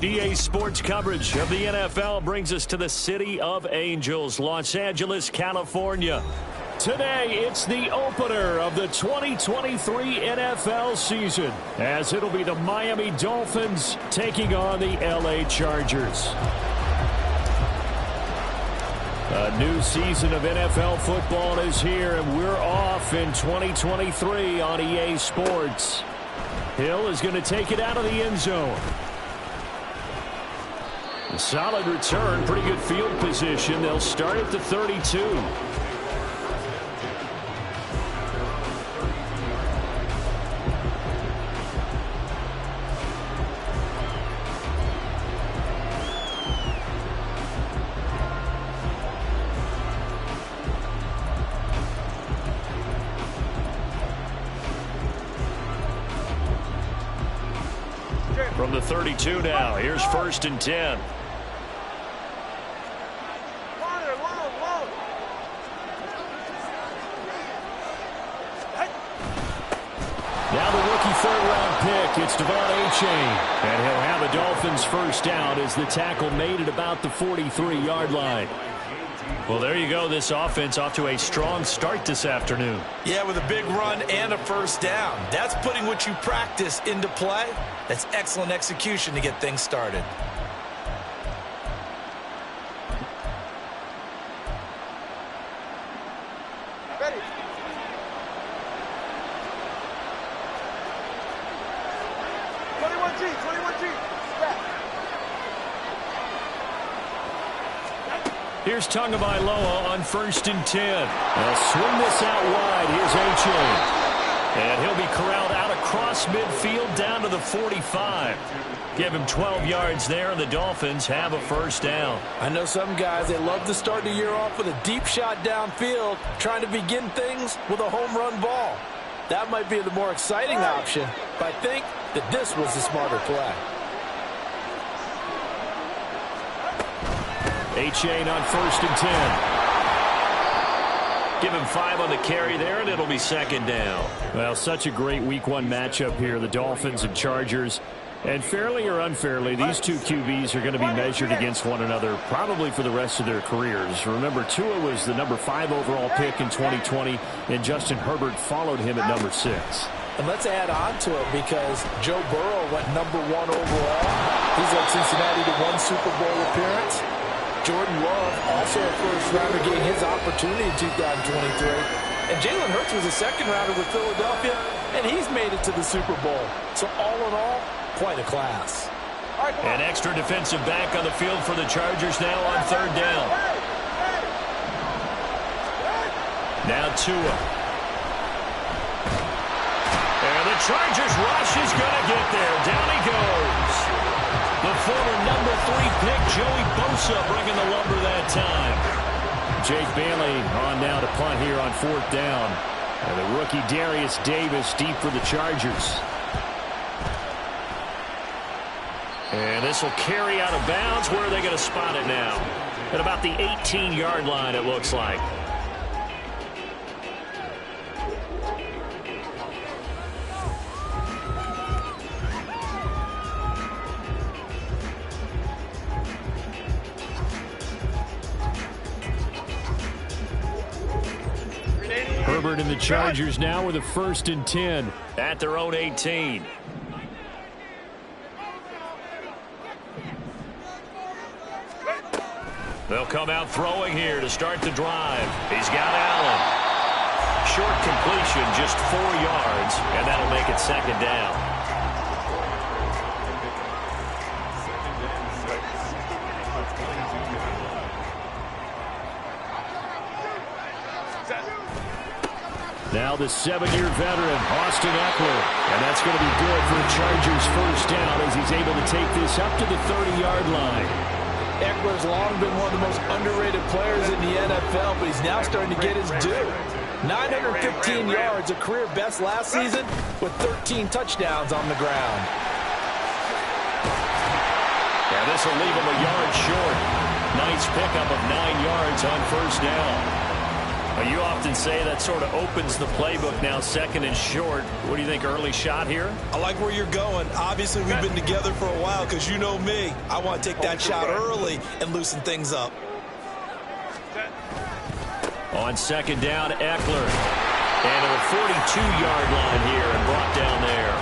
EA Sports coverage of the NFL brings us to the City of Angels, Los Angeles, California. Today, it's the opener of the 2023 NFL season, as it'll be the Miami Dolphins taking on the LA Chargers. A new season of NFL football is here, and we're off in 2023 on EA Sports. Hill is going to take it out of the end zone. A solid return, pretty good field position. They'll start at the 32. From the 32 now, here's 1st and 10. Now the rookie third-round pick, it's Dmodirttytv. And he'll have the Dolphins first down as the tackle made at about the 43-yard line. Well, there you go. This offense off to a strong start this afternoon. Yeah, with a big run and a first down. That's putting what you practice into play. That's excellent execution to get things started. Ready. Here's Tagovailoa on 1st and 10. They'll swing this out wide. Here's A-Chain. And he'll be corralled out across midfield down to the 45. Give him 12 yards there, and the Dolphins have a first down. I know some guys, they love to start the year off with a deep shot downfield, trying to begin things with a home run ball. That might be the more exciting option, but I think that this was the smarter play. A-Chain on 1st and 10. Give him 5 on the carry there, and it'll be 2nd down. Well, such a great Week 1 matchup here, the Dolphins and Chargers. And fairly or unfairly, these two QBs are going to be measured against one another probably for the rest of their careers. Remember, Tua was the number 5 overall pick in 2020, and Justin Herbert followed him at number 6. And let's add on to it because Joe Burrow went number 1 overall. He's led Cincinnati to 1 Super Bowl appearance. Jordan Love, also a first-rounder, getting his opportunity in 2023. And Jalen Hurts was a second-rounder with Philadelphia, and he's made it to the Super Bowl. So all in all, quite a class. An extra defensive back on the field for the Chargers now on 3rd down. Now Tua. And the Chargers rush is going to get there. Down he goes. The former number 3 pick, Joey Bosa, bringing the lumber that time. Jake Bailey on now to punt here on 4th down. And the rookie Darius Davis deep for the Chargers. And this will carry out of bounds. Where are they going to spot it now? At about the 18-yard line, it looks like. Herbert and the Chargers now with a 1st and 10 at their own 18. They'll come out throwing here to start the drive. He's got Allen. Short completion, just 4 yards, and that'll make it 2nd down. Now the 7-year veteran, Austin Eckler. And that's going to be good for the Chargers' first down as he's able to take this up to the 30-yard line. Eckler's long been one of the most underrated players in the NFL, but he's now starting to get his due. 915 yards, a career best last season, with 13 touchdowns on the ground. Yeah, this will leave him a yard short. Nice pickup of 9 yards on 1st down. Well, you often say that sort of opens the playbook now, second and short. What do you think, early shot here? I like where you're going. Obviously, we've been together for a while because you know me. I want to take that shot early and loosen things up. On second down, Eckler. And to the 42-yard line here and brought down there.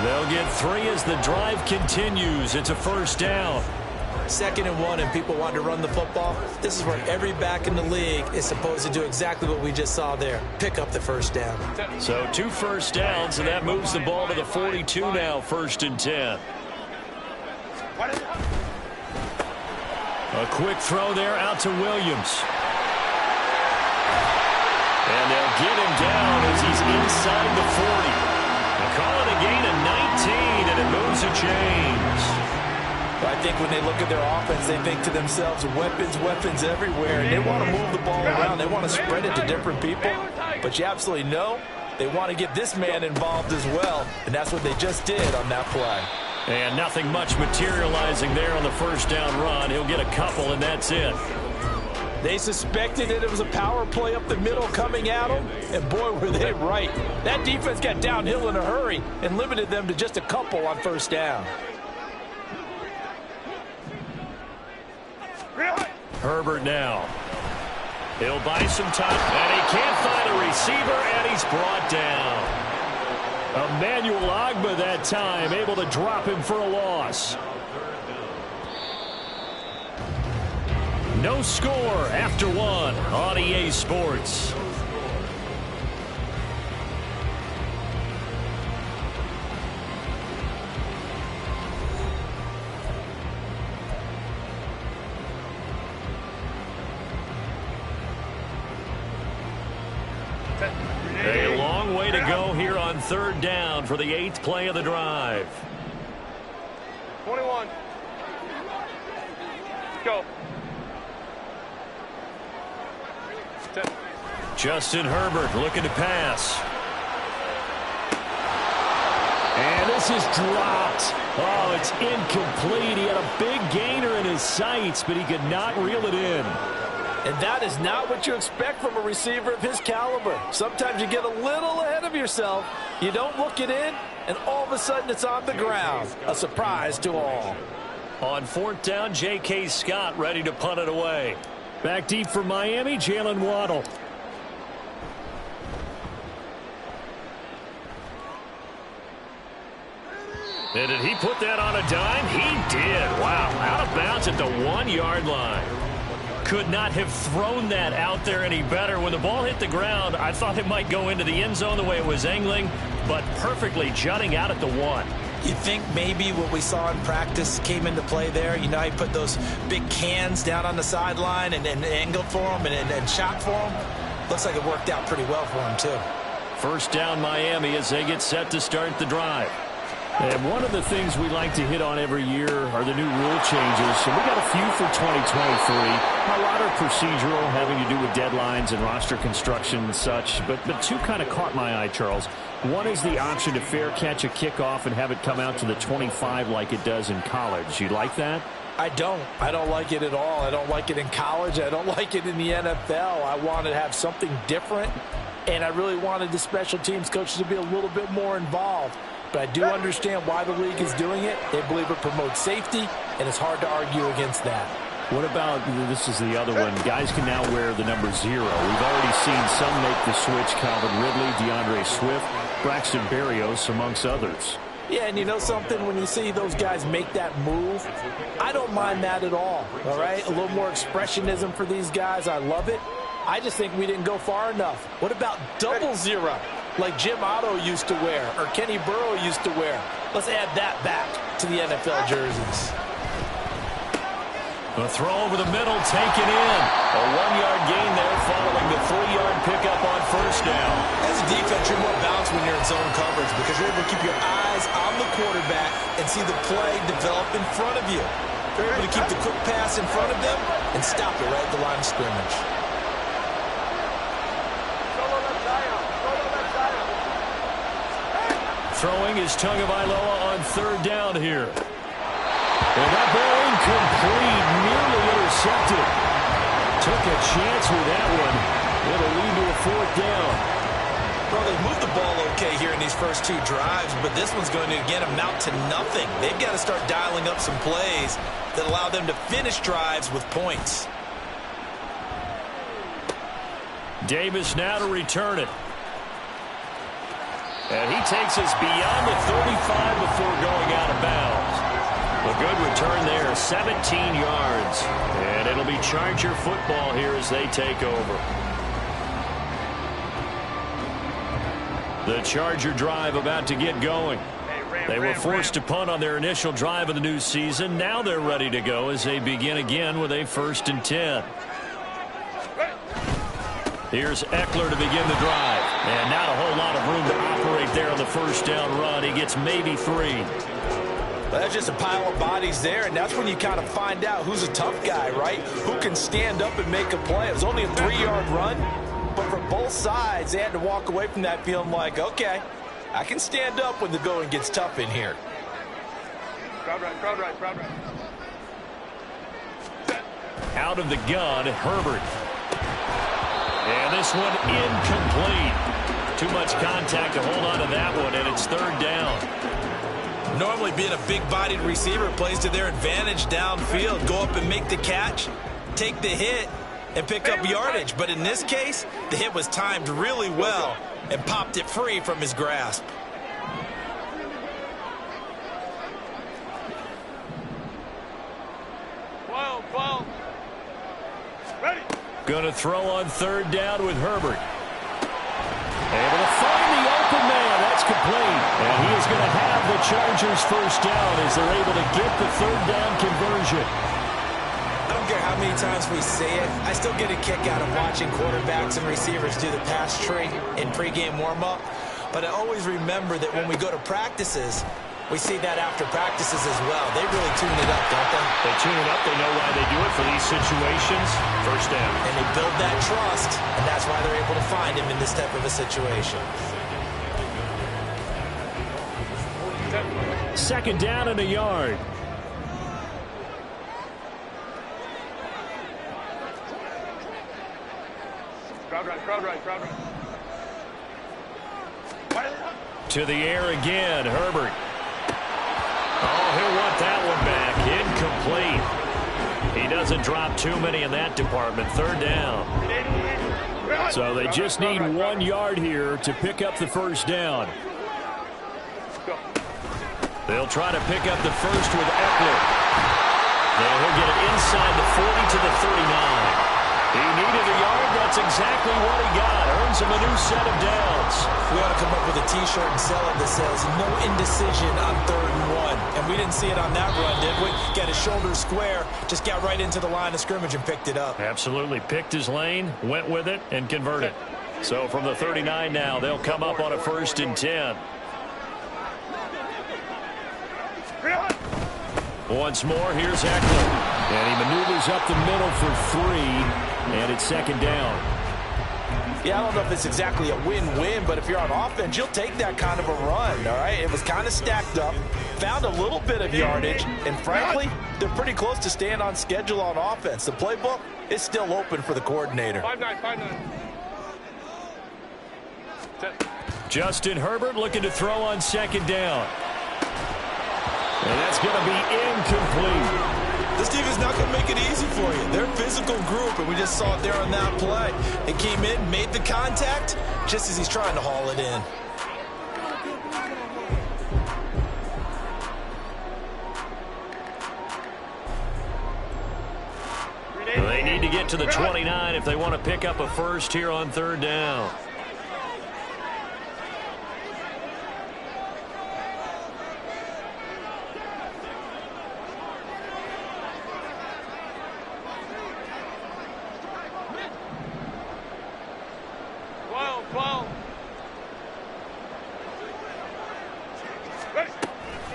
They'll get 3 as the drive continues. It's a first down. 2nd and 1 and people want to run the football. This is where every back in the league is supposed to do exactly what we just saw there. Pick up the first down. So 2 first downs, and that moves the ball to the 42 now, 1st and 10. A quick throw there out to Williams. And they'll get him down as he's inside the 40. They call it a gain of 19, and it moves a chains. I think when they look at their offense, they think to themselves, weapons, weapons everywhere. And they want to move the ball around. They want to spread it to different people. But you absolutely know they want to get this man involved as well. And that's what they just did on that play. And nothing much materializing there on the first down run. He'll get a couple, and that's it. They suspected that it was a power play up the middle coming at them, and boy, were they right. That defense got downhill in a hurry and limited them to just a couple on first down. Herbert now. He'll buy some time, and he can't find a receiver, and he's brought down. Emmanuel Ogbah that time, able to drop him for a loss. No score after 1 on EA Sports. A long way to go here on 3rd down for the 8th play of the drive. 21. Let's go. Justin Herbert looking to pass. And this is dropped. Oh, it's incomplete. He had a big gainer in his sights, but he could not reel it in. And that is not what you expect from a receiver of his caliber. Sometimes you get a little ahead of yourself. You don't look it in, and all of a sudden it's on the ground. A surprise to all. On 4th down, J.K. Scott ready to punt it away. Back deep for Miami, Jalen Waddle. And did he put that on a dime? He did. Wow, out of bounds at the 1-yard line. Could not have thrown that out there any better. When the ball hit the ground, I thought it might go into the end zone the way it was angling, but perfectly jutting out at the 1. You think maybe what we saw in practice came into play there? You know, he put those big cans down on the sideline and angled for him and shot for him. Looks like it worked out pretty well for him, too. First down, Miami, as they get set to start the drive. And one of the things we like to hit on every year are the new rule changes. And we got a few for 2023. A lot are procedural, having to do with deadlines and roster construction and such. But 2 kind of caught my eye, Charles. One is the option to fair catch a kickoff and have it come out to the 25 like it does in college. You like that? I don't like it at all. I don't like it in college. I don't like it in the NFL. I want to have something different. And I really wanted the special teams coaches to be a little bit more involved. But I do understand why the league is doing it. They believe it promotes safety, and it's hard to argue against that. What about, this is the other one, guys can now wear the number 0. We've already seen some make the switch, Calvin Ridley, DeAndre Swift, Braxton Berrios, amongst others. Yeah, and you know something? When you see those guys make that move, I don't mind that at all right? A little more expressionism for these guys. I love it. I just think we didn't go far enough. What about double 0, like Jim Otto used to wear or Kenny Burrow used to wear? Let's add that back to the NFL jerseys. A throw over the middle, taken in. A 1-yard gain there following the 3-yard pickup on first down. As a defense, you're more balanced when you're in zone coverage because you're able to keep your eyes on the quarterback and see the play develop in front of you. You're able to keep the quick pass in front of them and stop it right at the line of scrimmage. Throwing is Tagovailoa on 3rd down here. And that ball incomplete, nearly intercepted. Took a chance with that one. It'll lead to a 4th down. Well, they've moved the ball okay here in these first 2 drives, but this one's going to, again, amount to nothing. They've got to start dialing up some plays that allow them to finish drives with points. Davis now to return it. And he takes us beyond the 35 before going out of bounds. A good return there, 17 yards. And it'll be Charger football here as they take over. The Charger drive about to get going. They were forced to punt on their initial drive of the new season. Now they're ready to go as they begin again with a 1st and 10. Here's Eckler to begin the drive. And not a whole lot of room to operate there on the 1st down run. He gets maybe 3. Well, that's just a pile of bodies there, and that's when you kind of find out who's a tough guy, right? Who can stand up and make a play. It was only a 3-yard run, but for both sides, they had to walk away from that feeling like, okay, I can stand up when the going gets tough in here. Crowd right. Out of the gun, Herbert. And this one incomplete. Too much contact to hold on to that one, and it's 3rd down. Normally being a big-bodied receiver plays to their advantage downfield. Go up and make the catch, take the hit, and pick up yardage. But in this case, the hit was timed really well and popped it free from his grasp. Going to throw on 3rd down with Herbert. Able to find the open man. That's complete. And he is going to have the Chargers 1st down as they're able to get the 3rd down conversion. I don't care how many times we say it, I still get a kick out of watching quarterbacks and receivers do the pass tree in pregame warm-up. But I always remember that when we go to practices, we see that after practices as well. They really tune it up, don't they? They tune it up. They know why they do it for these situations. 1st down. And they build that trust, and that's why they're able to find him in this type of a situation. 2nd down and a yard. Crowd right. To the air again, Herbert. Oh, he'll want that one back. Incomplete. He doesn't drop too many in that department. 3rd down. So they just need 1 yard here to pick up the 1st down. They'll try to pick up the 1st with Eckler. And he'll get it inside the 40 to the 39. He needed a yard. That's exactly what he got. Earns him a new set of downs. We ought to come up with a T-shirt and sell it that says, no indecision on 3rd and 1. And we didn't see it on that run, did we? Got his shoulders square, just got right into the line of scrimmage and picked it up. Absolutely. Picked his lane, went with it, and converted. So from the 39 now, they'll come up on a 1st and 10. Once more, here's Eckler. And he maneuvers up the middle for 3. And it's 2nd down. Yeah, I don't know if it's exactly a win-win, but if you're on offense, you'll take that kind of a run, all right? It was kind of stacked up, found a little bit of yardage, and frankly, they're pretty close to staying on schedule on offense. The playbook is still open for the coordinator. 5-9. Justin Herbert looking to throw on 2nd down. And that's going to be incomplete. This team is not going to make it easy for you. They're a physical group, and we just saw it there on that play. It came in, made the contact, just as he's trying to haul it in. They need to get to the 29 if they want to pick up a 1st here on 3rd down.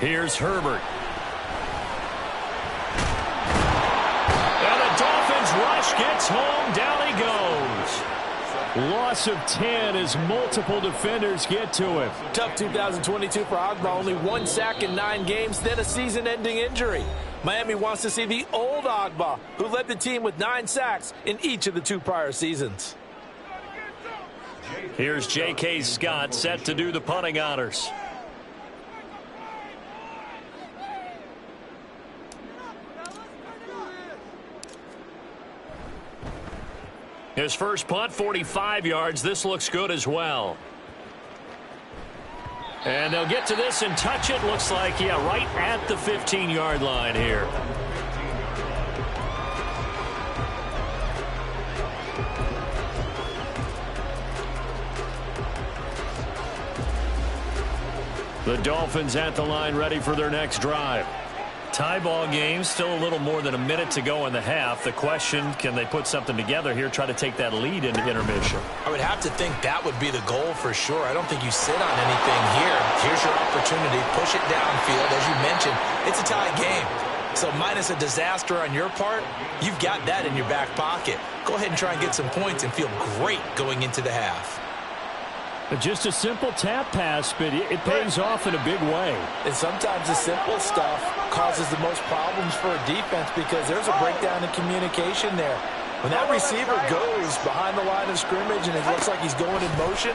Here's Herbert. And the Dolphins rush gets home. Down he goes. Loss of 10 as multiple defenders get to him. Tough 2022 for Agba. Only 1 sack in 9 games, then a season-ending injury. Miami wants to see the old Agba, who led the team with 9 sacks in each of the 2 prior seasons. Here's J.K. Scott set to do the punting honors. His first punt, 45 yards. This looks good as well. And they'll get to this and touch it. Looks like, yeah, right at the 15-yard line here. The Dolphins at the line ready for their next drive. Tie ball game, still a little more than a minute to go in the half. The question, can they put something together here, try to take that lead into intermission? I would have to think that would be the goal for sure. I don't think you sit on anything here. Here's your opportunity. Push it downfield. As you mentioned, it's a tie game. So minus a disaster on your part, you've got that in your back pocket. Go ahead and try and get some points and feel great going into the half. Just a simple tap pass, but it pays off in a big way. And sometimes the simple stuff causes the most problems for a defense because there's a breakdown in communication there. When that receiver goes behind the line of scrimmage and it looks like he's going in motion,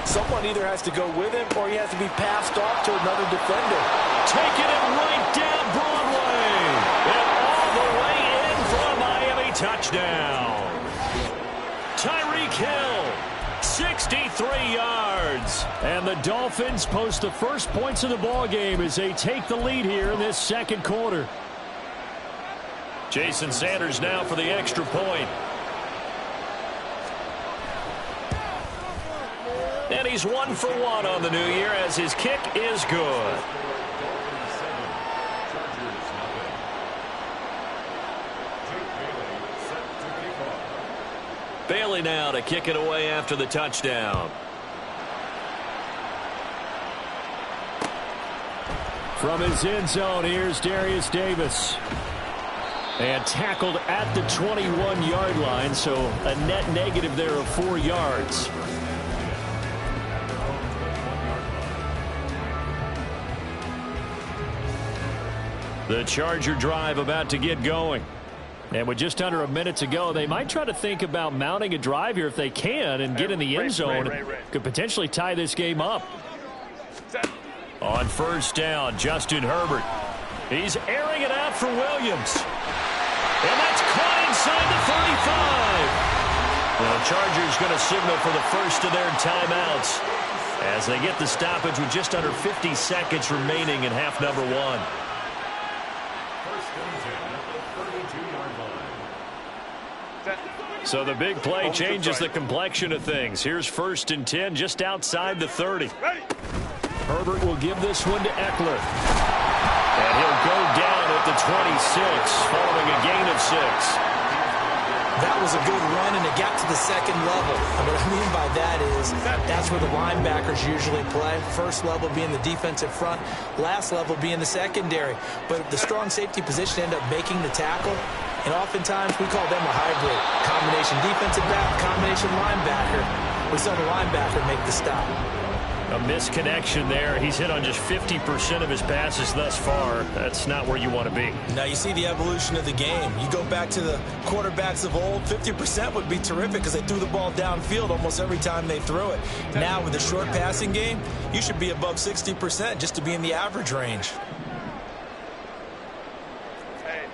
someone either has to go with him or he has to be passed off to another defender. Taking it right down Broadway. And all the way in for a Miami touchdown. Tyreek Hill. 63 yards. And the Dolphins post the first points of the ball game as they take the lead here in this second quarter. Jason Sanders now for the extra point. And he's 1 for 1 on the new year as his kick is good. Bailey now to kick it away after the touchdown. From his end zone, here's Darius Davis. And tackled at the 21-yard line, so a net negative there of 4 yards. The Charger drive about to get going. And with just under a minute to go, they might try to think about mounting a drive here if they can and get in the end zone. Could potentially tie this game up. On first down, Justin Herbert. He's airing it out for Williams. And that's caught inside the 35. The Chargers going to signal for the first of their timeouts as they get the stoppage with just under 50 seconds remaining in half number 1. So the big play changes the complexion of things. Here's 1st and 10 just outside the 30. Herbert will give this one to Eckler. And he'll go down at the 26 following a gain of 6. That was a good run, and it got to the second level. And what I mean by that is that's where the linebackers usually play. First level being the defensive front, last level being the secondary. But the strong safety position ended up making the tackle. And oftentimes we call them a hybrid. Combination defensive back, combination linebacker. We saw the linebacker make the stop. A misconnection there. He's hit on just 50% of his passes thus far. That's not where you want to be. Now you see the evolution of the game. You go back to the quarterbacks of old, 50% would be terrific because they threw the ball downfield almost every time they threw it. Now with the short passing game, you should be above 60% just to be in the average range.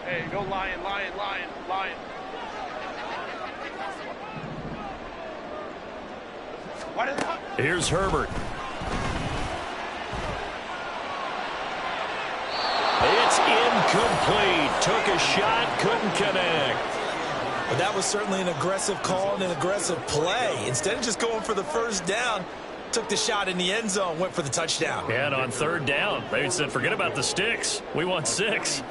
Hey, go Lion, Lion, Lion, Lion. Here's Herbert. It's incomplete. Took a shot, couldn't connect. But that was certainly an aggressive call and an aggressive play. Instead of just going for the first down, took the shot in the end zone, went for the touchdown. And on 3rd down, they said, forget about the sticks. We want 6.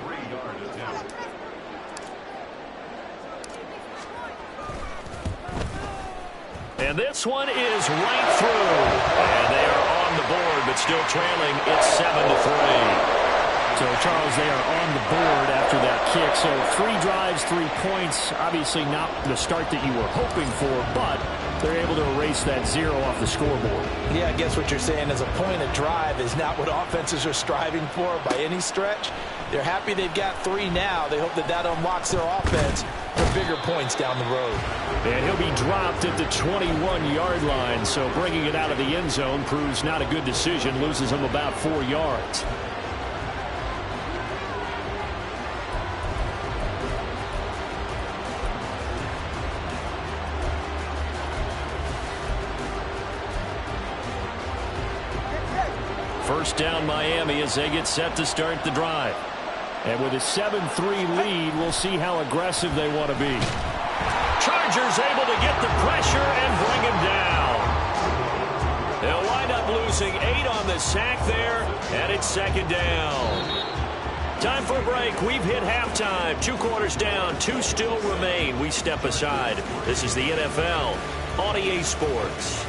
And this one is right through. And they are on the board, but still trailing. It's 7-3. So, Charles, they are on the board after that kick. So 3 drives, 3 points. Obviously not the start that you were hoping for, but they're able to erase that 0 off the scoreboard. Yeah, I guess what you're saying is a point of drive is not what offenses are striving for by any stretch. They're happy they've got 3 now. They hope that unlocks their offense for bigger points down the road. And he'll be dropped at the 21-yard line, so bringing it out of the end zone proves not a good decision, loses him about 4 yards. First down Miami as they get set to start the drive. And with a 7-3 lead, we'll see how aggressive they want to be. Chargers able to get the pressure and bring him down. They'll wind up losing 8 on the sack there, and it's second down. Time for a break. We've hit halftime. 2 quarters down, 2 still remain. We step aside. This is the NFL on EA Sports.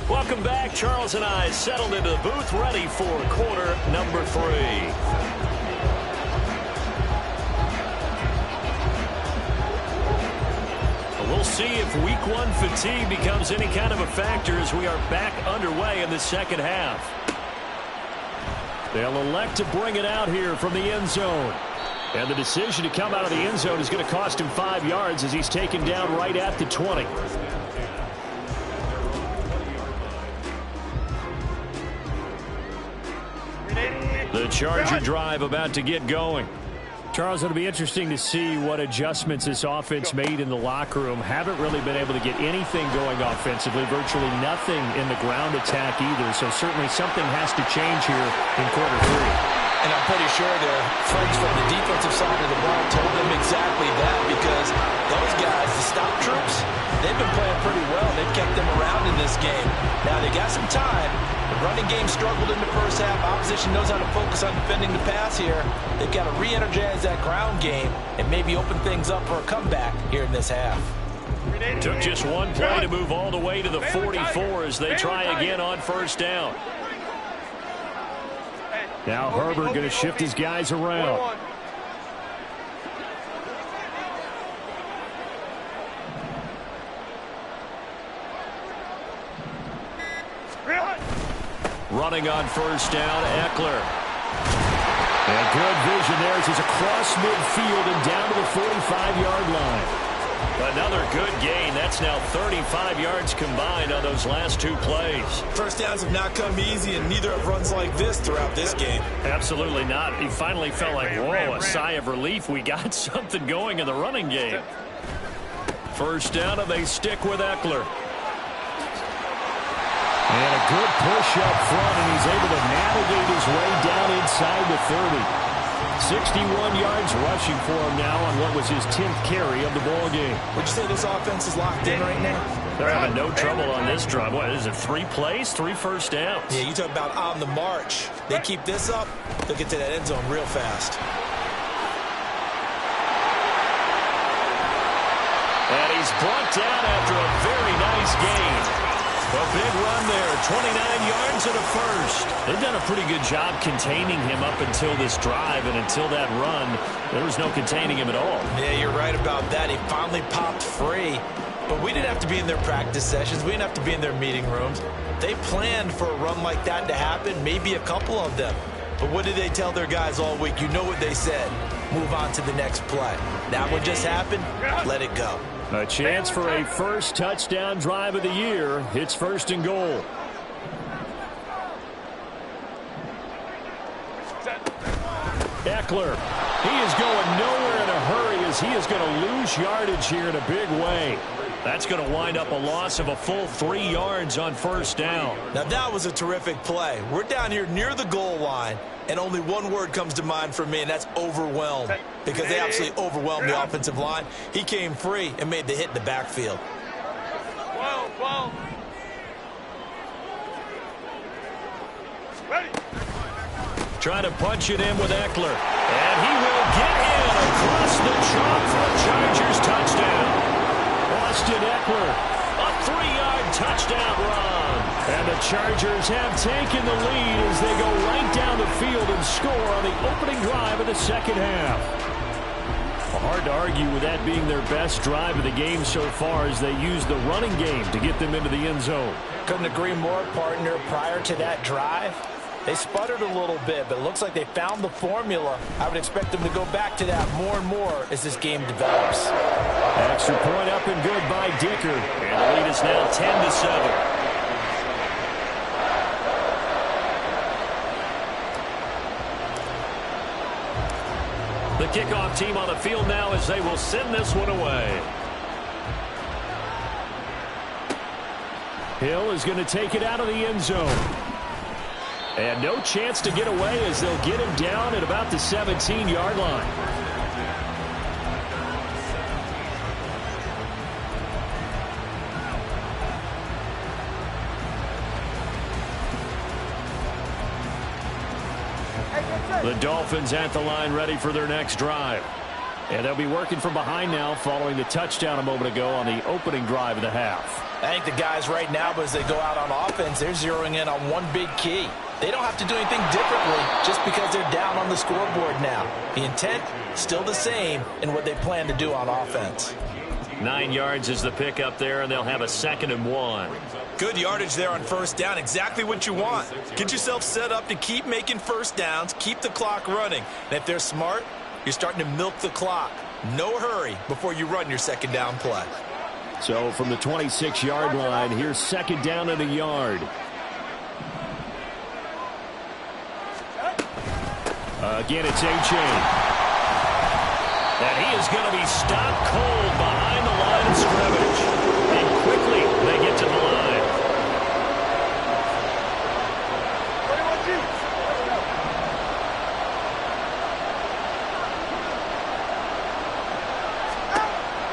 Welcome back. Charles and I settled into the booth, ready for quarter number 3. We'll see if week 1 fatigue becomes any kind of a factor as we are back underway in the second half. They'll elect to bring it out here from the end zone. And the decision to come out of the end zone is going to cost him 5 yards as he's taken down right at the 20. The Charger drive about to get going. Charles, it'll be interesting to see what adjustments this offense made in the locker room. Haven't really been able to get anything going offensively, virtually nothing in the ground attack either. So certainly something has to change here in quarter 3. And I'm pretty sure their friends from the defensive side of the ball told them exactly that, because those guys, the stop troops, they've been playing pretty well. They've kept them around in this game. Now they got some time. The running game struggled in the first half. Opposition knows how to focus on defending the pass here. They've got to re-energize that ground game and maybe open things up for a comeback here in this half. Took just one play to move all the way to the 44 as they try again on first down. Now Herbert going to shift his guys around. Running on first down, Eckler. And good vision there as he's across midfield and down to the 45-yard line. Another good gain. That's now 35 yards combined on those last 2 plays. First downs have not come easy, and neither have runs like this throughout this game. Absolutely not. He finally felt like, whoa, a sigh of relief. We got something going in the running game. First down, and they stick with Eckler. And a good push up front, and he's able to navigate his way down inside the 30. 61 yards rushing for him now on what was his 10th carry of the ball game. Would you say this offense is locked in right now? They're having no trouble on this drive. What is it, 3 plays, 3 first downs? Yeah, you talk about on the march. They keep this up, they'll get to that end zone real fast. And he's brought down after a very nice gain. A big run there, 29 yards and a first. They've done a pretty good job containing him up until this drive, and until that run, there was no containing him at all. Yeah, you're right about that. He finally popped free. But we didn't have to be in their practice sessions. We didn't have to be in their meeting rooms. They planned for a run like that to happen, maybe a couple of them. But what did they tell their guys all week? You know what they said. Move on to the next play. That one just happened. Let it go. A chance for a first touchdown drive of the year. It's first and goal. Eckler. He is going nowhere in a hurry as he is going to lose yardage here in a big way. That's going to wind up a loss of a full 3 yards on first down. Now that was a terrific play. We're down here near the goal line, and only one word comes to mind for me, and that's overwhelmed. Because they absolutely overwhelmed the offensive line. He came free and made the hit in the backfield. Whoa. Ready. Trying to punch it in with Eckler. And he will Across the chalk for a Chargers touchdown. Austin Eckler, a 3-yard touchdown run. And the Chargers have taken the lead as they go right down the field and score on the opening drive of the second half. Well, hard to argue with that being their best drive of the game so far as they use the running game to get them into the end zone. Couldn't agree more, partner. Prior to that drive, they sputtered a little bit, but it looks like they found the formula. I would expect them to go back to that more and more as this game develops. Extra point up and good by Dicker. And the lead is now 10-7. The kickoff team on the field now as they will send this one away. Hill is going to take it out of the end zone. And no chance to get away as they'll get him down at about the 17-yard line. The Dolphins at the line ready for their next drive. And they'll be working from behind now following the touchdown a moment ago on the opening drive of the half. I think the guys right now, as they go out on offense, they're zeroing in on one big key. They don't have to do anything differently just because they're down on the scoreboard now. The intent, still the same in what they plan to do on offense. 9 yards is the pickup there, and they'll have a 2nd and 1. Good yardage there on first down. Exactly what you want. Get yourself set up to keep making first downs, keep the clock running. And if they're smart, you're starting to milk the clock. No hurry before you run your second down play. So from the 26-yard line, here's 2nd down and a yard. Again, it's A-Chain. And he is going to be stopped cold behind the line of scrimmage. And quickly, they get to the line.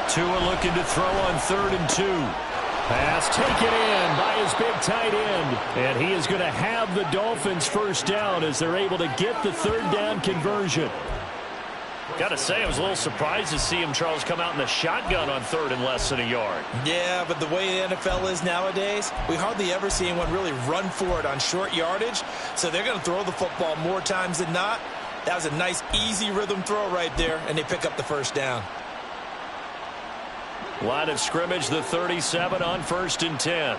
Tua looking to throw on 3rd and 2. Pass taken in by his big tight end. And he is going to have the Dolphins first down as they're able to get the 3rd down conversion. Got to say, I was a little surprised to see him, Charles, come out in the shotgun on 3rd and less than a yard. Yeah, but the way the NFL is nowadays, we hardly ever see anyone really run for it on short yardage. So they're going to throw the football more times than not. That was a nice, easy rhythm throw right there, and they pick up the first down. Line of scrimmage, the 37 on 1st and 10.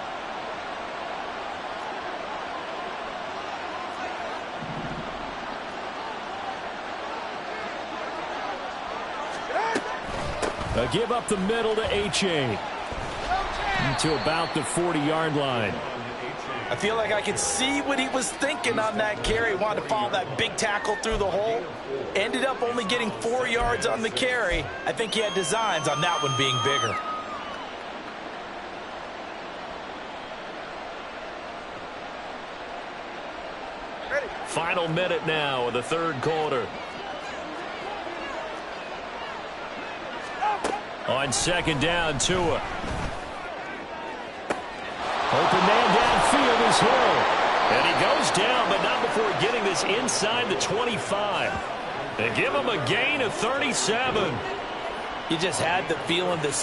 A give up the middle to A-Chain. To about the 40-yard line. I feel like I could see what he was thinking on that carry. He wanted to follow that big tackle through the hole. Ended up only getting 4 yards on the carry. I think he had designs on that one being bigger. Final minute now of the 3rd quarter. On 2nd down, Tua. Open man downfield is Hill. And he goes down, but not before getting this inside the 25. And give him a gain of 37. You just had the feeling that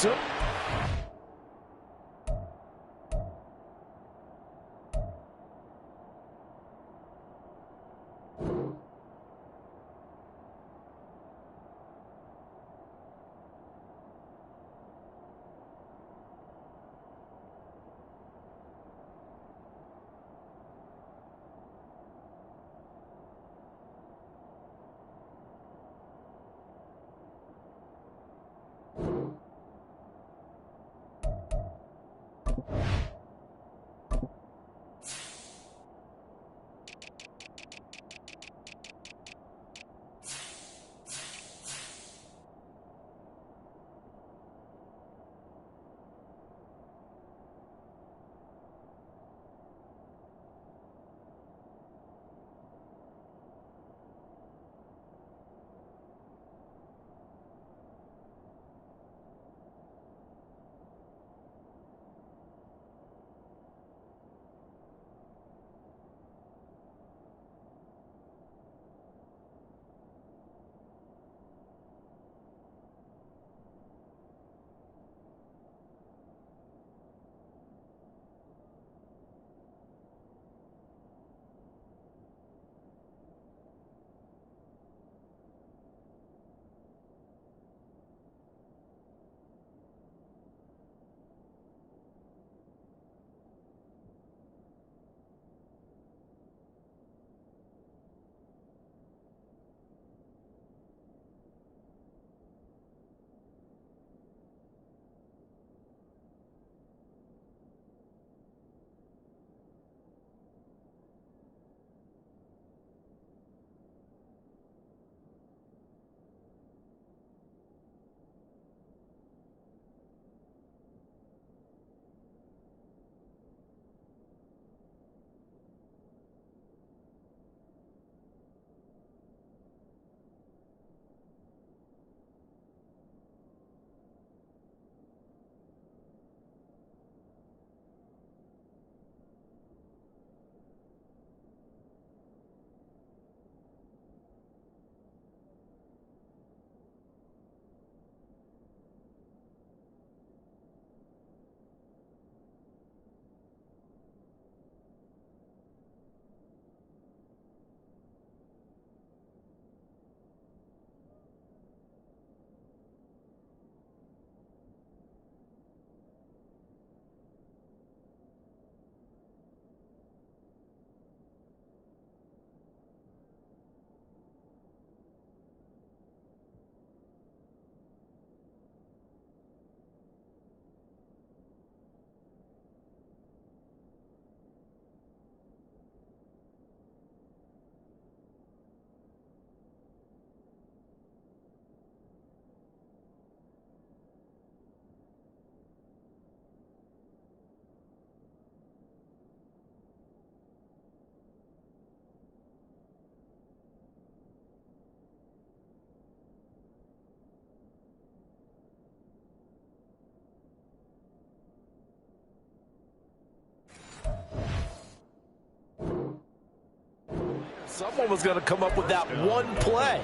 Someone was going to come up with that one play.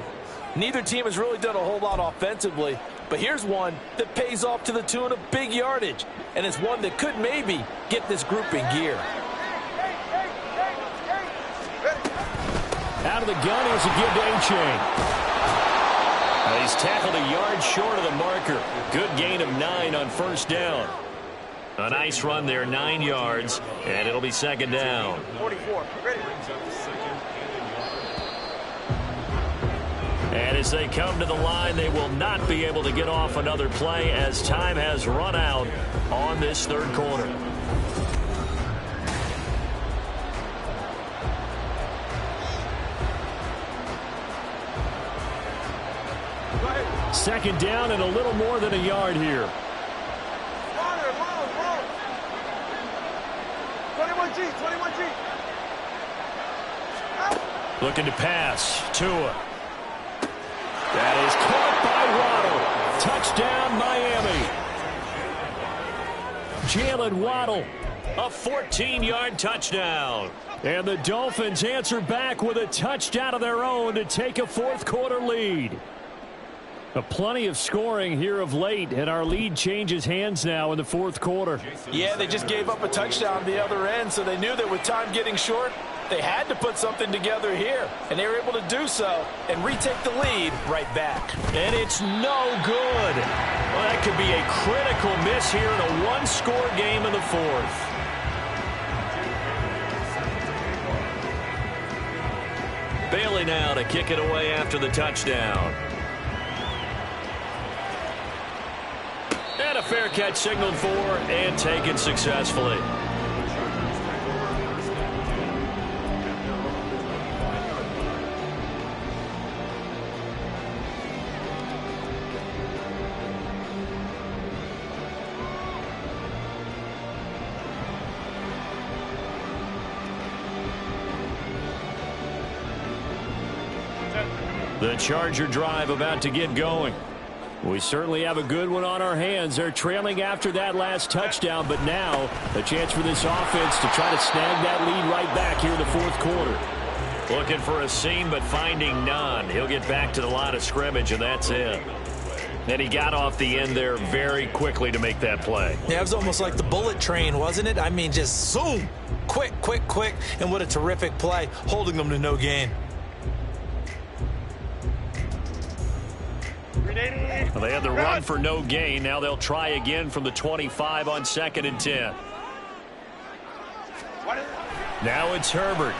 Neither team has really done a whole lot offensively, but here's one that pays off to the tune of big yardage, and it's one that could maybe get this group in gear. Out of the gun, here's a give to A-Chain. He's tackled a yard short of the marker. Good gain of 9 on first down. A nice run there, 9 yards, and it'll be second down. 44. Ready. And as they come to the line, they will not be able to get off another play as time has run out on this third quarter. Second down and a little more than a yard here. 21G. Looking to pass. Tua. That is caught by Waddle. Touchdown, Miami. Jalen Waddle, a 14-yard touchdown. And the Dolphins answer back with a touchdown of their own to take a fourth-quarter lead. Plenty of scoring here of late, and our lead changes hands now in the fourth quarter. Yeah, they just gave up a touchdown the other end, so they knew that with time getting short, they had to put something together here, and they were able to do so and retake the lead right back. And it's no good. Well, that could be a critical miss here in a one-score game in the fourth. Bailey now to kick it away after the touchdown. And a fair catch signaled for and taken successfully. The Charger drive about to get going. We certainly have a good one on our hands. They're trailing after that last touchdown, but now a chance for this offense to try to snag that lead right back here in the fourth quarter. Looking for a seam, but finding none. He'll get back to the line of scrimmage, and that's it. And he got off the end there very quickly to make that play. Yeah, it was almost like the bullet train, wasn't it? I mean, just zoom. Quick. And what a terrific play, holding them to no gain. Well, they had the run for no gain. Now they'll try again from the 25 on 2nd and 10. Now it's Herbert.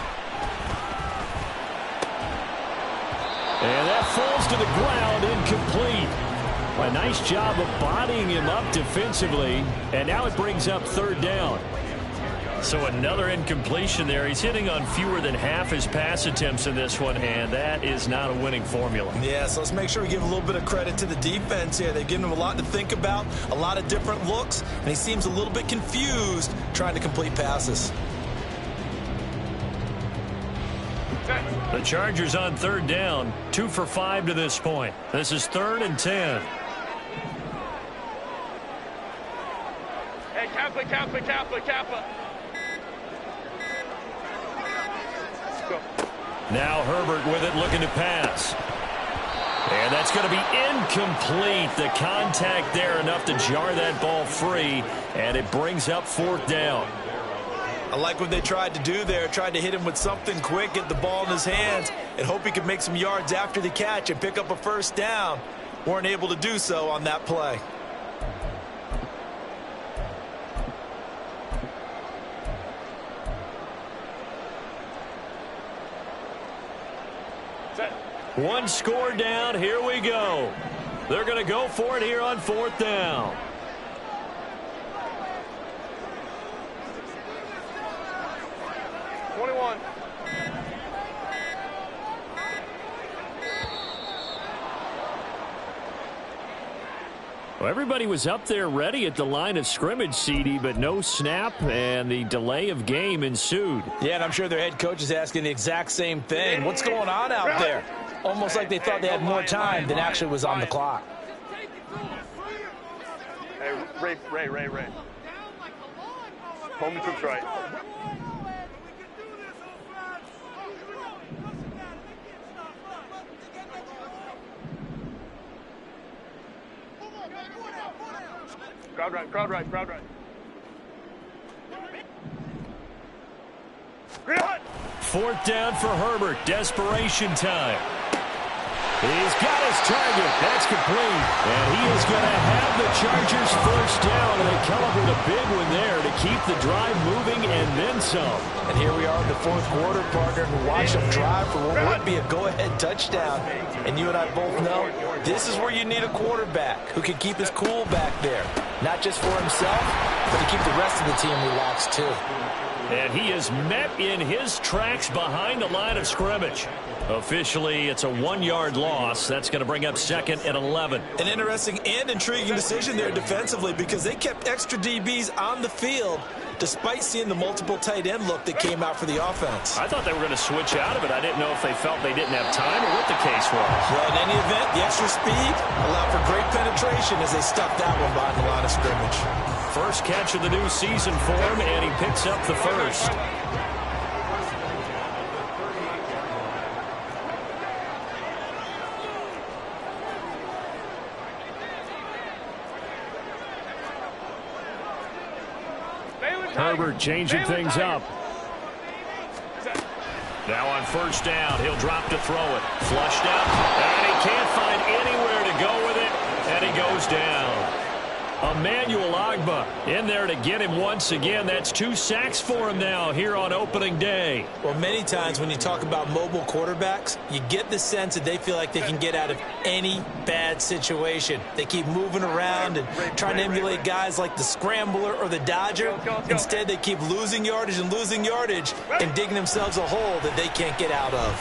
And that falls to the ground, incomplete. A nice job of bodying him up defensively. And now it brings up third down. So another incompletion there. He's hitting on fewer than half his pass attempts in this one, and that is not a winning formula. Yeah, so let's make sure we give a little bit of credit to the defense here. They've given him a lot to think about, a lot of different looks, and he seems a little bit confused trying to complete passes. The Chargers on third down, 2 for 5 to this point. This is 3rd and 10. Hey, Kappa. Go. Now Herbert with it, looking to pass. And that's going to be incomplete. The contact there enough to jar that ball free, and it brings up 4th down. I like what they tried to do there, tried to hit him with something quick, get the ball in his hands, and hope he could make some yards after the catch and pick up a first down. Weren't able to do so on that play. One score down. Here we go. They're going to go for it here on 4th down. Well, everybody was up there ready at the line of scrimmage, CD, but no snap, and the delay of game ensued. Yeah, and I'm sure their head coach is asking the exact same thing. What's going on out there? Almost like they thought they had more time than actually was on the clock. Hey, Ray. Home troops right. Crowd right, crowd right, crowd right. Fourth down for Herbert. Desperation time. He's got his target. That's complete. And he is going to have the Chargers first down. And they come up with a big one there to keep the drive moving and then some. And here we are in the fourth quarter, partner, and watch them drive for what would be a go-ahead touchdown. And you and I both know this is where you need a quarterback who can keep his cool back there. Not just for himself, but to keep the rest of the team relaxed too. And he is met in his tracks behind the line of scrimmage. Officially, it's a 1-yard loss. That's going to bring up 2nd and 11. An interesting and intriguing decision there defensively because they kept extra DBs on the field despite seeing the multiple tight end look that came out for the offense. I thought they were going to switch out of it. I didn't know if they felt they didn't have time or what the case was. Well, in any event, the extra speed allowed for great penetration as they stuffed that one behind the line of scrimmage. First catch of the new season for him, and he picks up the first. Herbert changing things up. Now on first down, he'll drop to throw it. Flushed out, and he can't find anywhere to go with it, and he goes down. Emmanuel Ogbah in there to get him once again. That's 2 sacks for him now here on opening day. Well, many times when you talk about mobile quarterbacks, you get the sense that they feel like they can get out of any bad situation. They keep moving around and trying to emulate guys like the Scrambler or the Dodger. Instead, they keep losing yardage and digging themselves a hole that they can't get out of.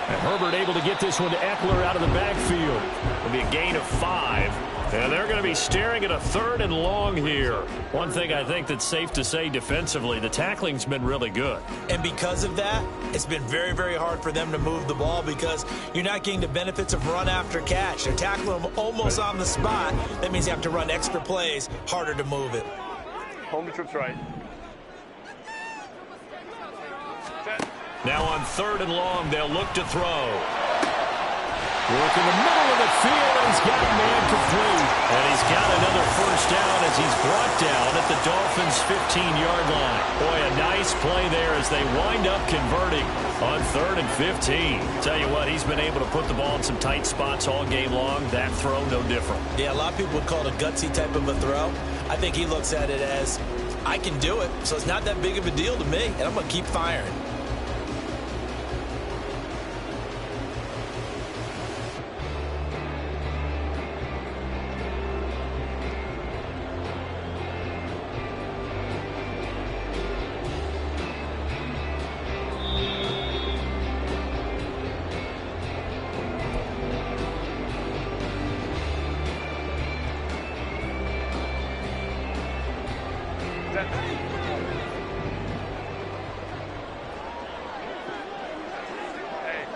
And Herbert able to get this one to Eckler out of the backfield. It'll be a gain of 5. And they're going to be staring at a 3rd and long here. One thing I think that's safe to say defensively, the tackling's been really good. And because of that, it's been very, very hard for them to move the ball because you're not getting the benefits of run after catch. They're tackling them almost on the spot. That means you have to run extra plays, harder to move it. Home trips right. Set. Now on 3rd and long, they'll look to throw. Work in the middle of the field, and he's got a man complete. And he's got another first down as he's brought down at the Dolphins' 15-yard line. Boy, a nice play there as they wind up converting on 3rd and 15. Tell you what, he's been able to put the ball in some tight spots all game long. That throw, no different. Yeah, a lot of people would call it a gutsy type of a throw. I think he looks at it as, I can do it, so it's not that big of a deal to me, and I'm going to keep firing.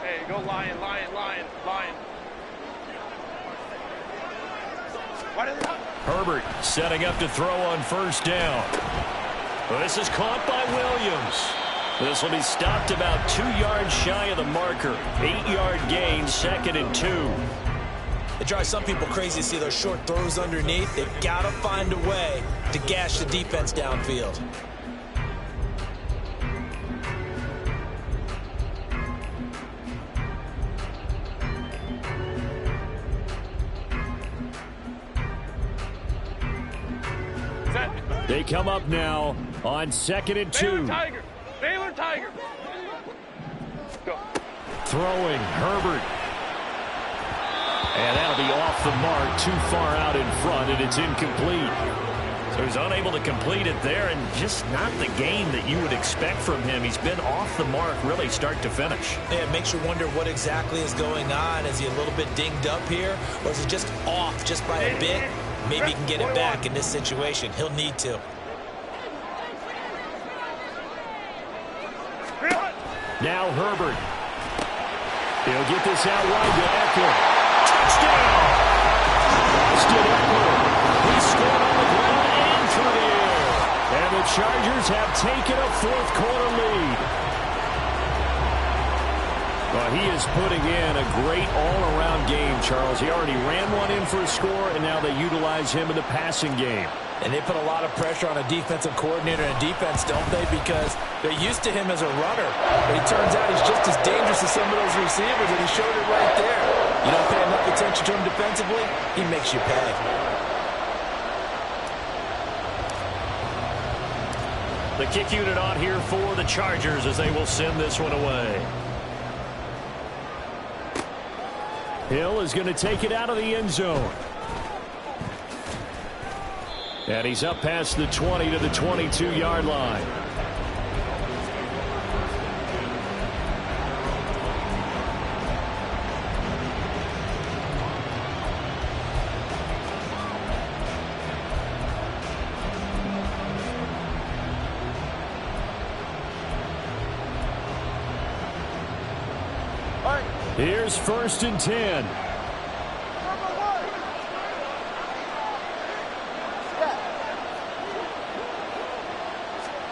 Hey, go lion, lion, lion, lion. Why did they not? Herbert setting up to throw on first down. Well, this is caught by Williams. This will be stopped about 2 yards shy of the marker. 8-yard gain, 2nd and 2. It drives some people crazy to see those short throws underneath. They've got to find a way to gash the defense downfield. They come up now on 2nd and 2. Baylor Tiger. Baylor Tiger. Go. Throwing Herbert. And that'll be off the mark, too far out in front, and it's incomplete. So he's unable to complete it there, and just not the game that you would expect from him. He's been off the mark really start to finish. Yeah, it makes you wonder what exactly is going on. Is he a little bit dinged up here, or is he just off just by a bit? Maybe he can get it back in this situation. He'll need to. Now Herbert. He'll get this out wide to Eckler. Touchdown! Austin Eckler. He scored on the ground and through the air. And the Chargers have taken a 4th quarter lead. Well, he is putting in a great all-around game, Charles. He already ran one in for a score, and now they utilize him in the passing game. And they put a lot of pressure on a defensive coordinator and defense, don't they? Because they're used to him as a runner. But it turns out he's just as dangerous as some of those receivers, and he showed it right there. You don't pay enough attention to him defensively, he makes you pay. The kick unit on here for the Chargers as they will send this one away. Hill is going to take it out of the end zone. And he's up past the 20 to the 22-yard line. Here's 1st and 10.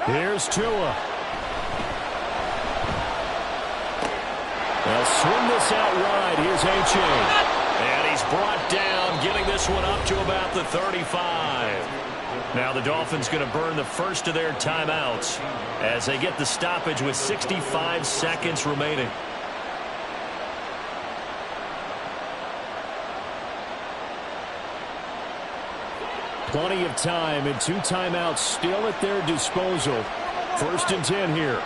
Here's Tua. They'll swing this out wide. Here's H.A. And he's brought down, getting this one up to about the 35. Now the Dolphins going to burn the first of their timeouts as they get the stoppage with 65 seconds remaining. Plenty of time and 2 timeouts still at their disposal. 1st and 10 here.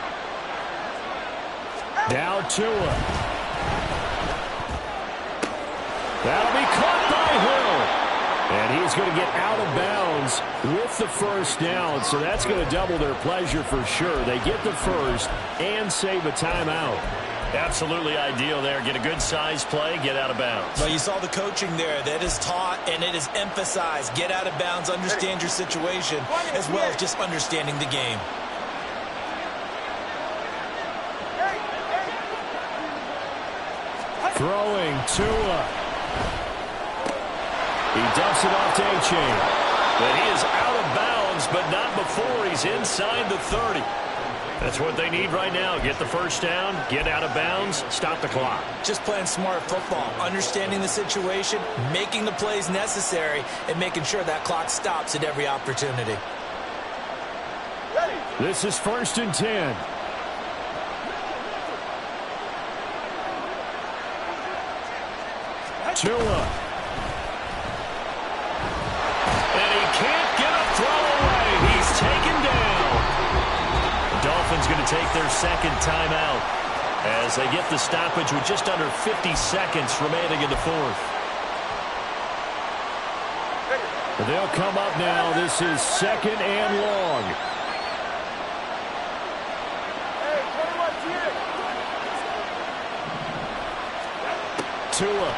Now Tua. That'll be caught by Hill. And he's going to get out of bounds with the first down. So that's going to double their pleasure for sure. They get the first and save a timeout. Absolutely ideal there. Get a good size play, get out of bounds. Well, you saw the coaching there. That is taught and it is emphasized. Get out of bounds, understand your situation, as well as just understanding the game. Throwing Tua. He dumps it off to H.A. But he is out of bounds, but not before he's inside the 30. That's what they need right now. Get the first down, get out of bounds, stop the clock. Just playing smart football, understanding the situation, making the plays necessary, and making sure that clock stops at every opportunity. This is 1st and 10. Tua. And he can't get a throw away. He's taken down. Dolphins going to take their second timeout as they get the stoppage with just under 50 seconds remaining in the 4th. They'll come up now. This is 2nd and long. Tua.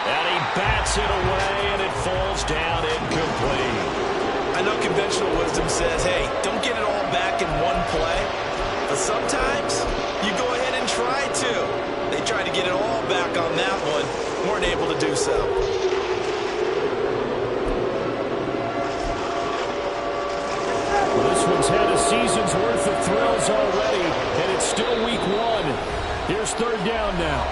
And he bats it away, and it falls down incomplete. I know conventional wisdom says, hey, don't get it all back in one play. But sometimes you go ahead and try to. They tried to get it all back on that one. Weren't able to do so. Well, this one's had a season's worth of thrills already, and it's still week 1. Here's 3rd down now.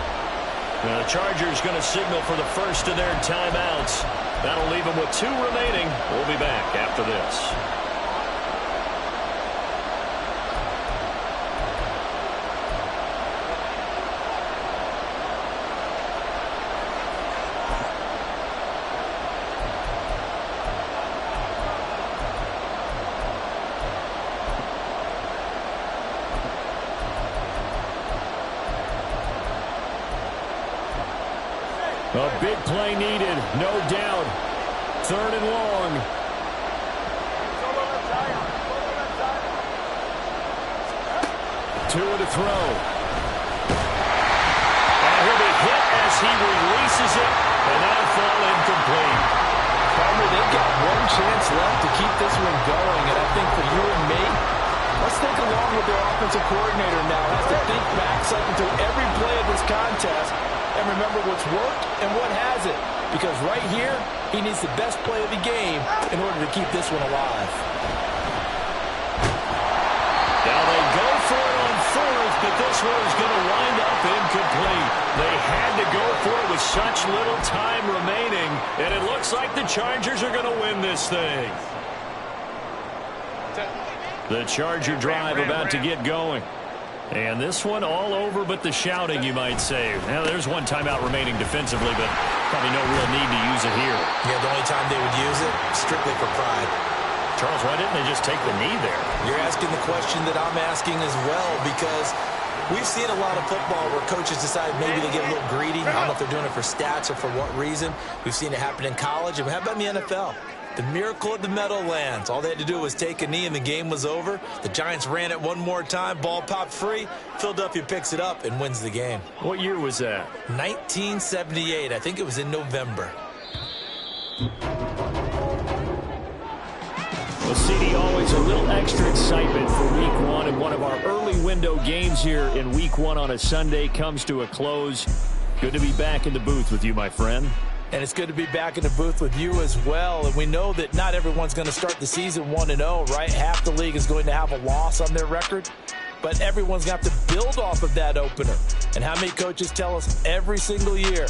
The Chargers going to signal for the first of their timeouts. That'll leave them with 2 remaining. We'll be back after this. A big play needed, no doubt. 3rd and long. Tua to throw. And he'll be hit as he releases it, and that'll fall incomplete. Palmer, they've got one chance left to keep this one going, and I think for you and me, let's think along with their offensive coordinator now. Has to think back something to every play of this contest and remember what's worked and what hasn't. Because right here, he needs the best play of the game in order to keep this one alive. Now they go for it on 4th, but this one is going to wind up with such little time remaining, and it looks like the Chargers are going to win this thing. The Charger drive about to get going. And this one all over but the shouting, you might say. Now, there's one timeout remaining defensively, but probably no real need to use it here. Yeah, the only time they would use it, strictly for pride. Charles, why didn't they just take the knee there? You're asking the question that I'm asking as well, because we've seen a lot of football where coaches decide maybe they get a little greedy. I don't know if they're doing it for stats or for what reason. We've seen it happen in college. And how about in the NFL? The miracle of the Meadowlands. All they had to do was take a knee and the game was over. The Giants ran it one more time. Ball popped free. Philadelphia picks it up and wins the game. What year was that? 1978. I think it was in November. Well, CD, always a little extra excitement for week one. And one of our early window games here in week one on a Sunday comes to a close. Good to be back in the booth with you, my friend. And it's good to be back in the booth with you as well. And we know that not everyone's going to start the season 1-0, right? Half the league is going to have a loss on their record. But everyone's got to build off of that opener. And how many coaches tell us every single year,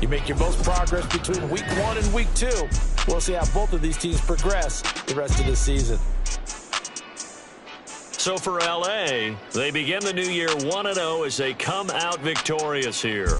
you make your most progress between week 1 and week 2. We'll see how both of these teams progress the rest of this season. So for LA, they begin the new year 1-0 as they come out victorious here.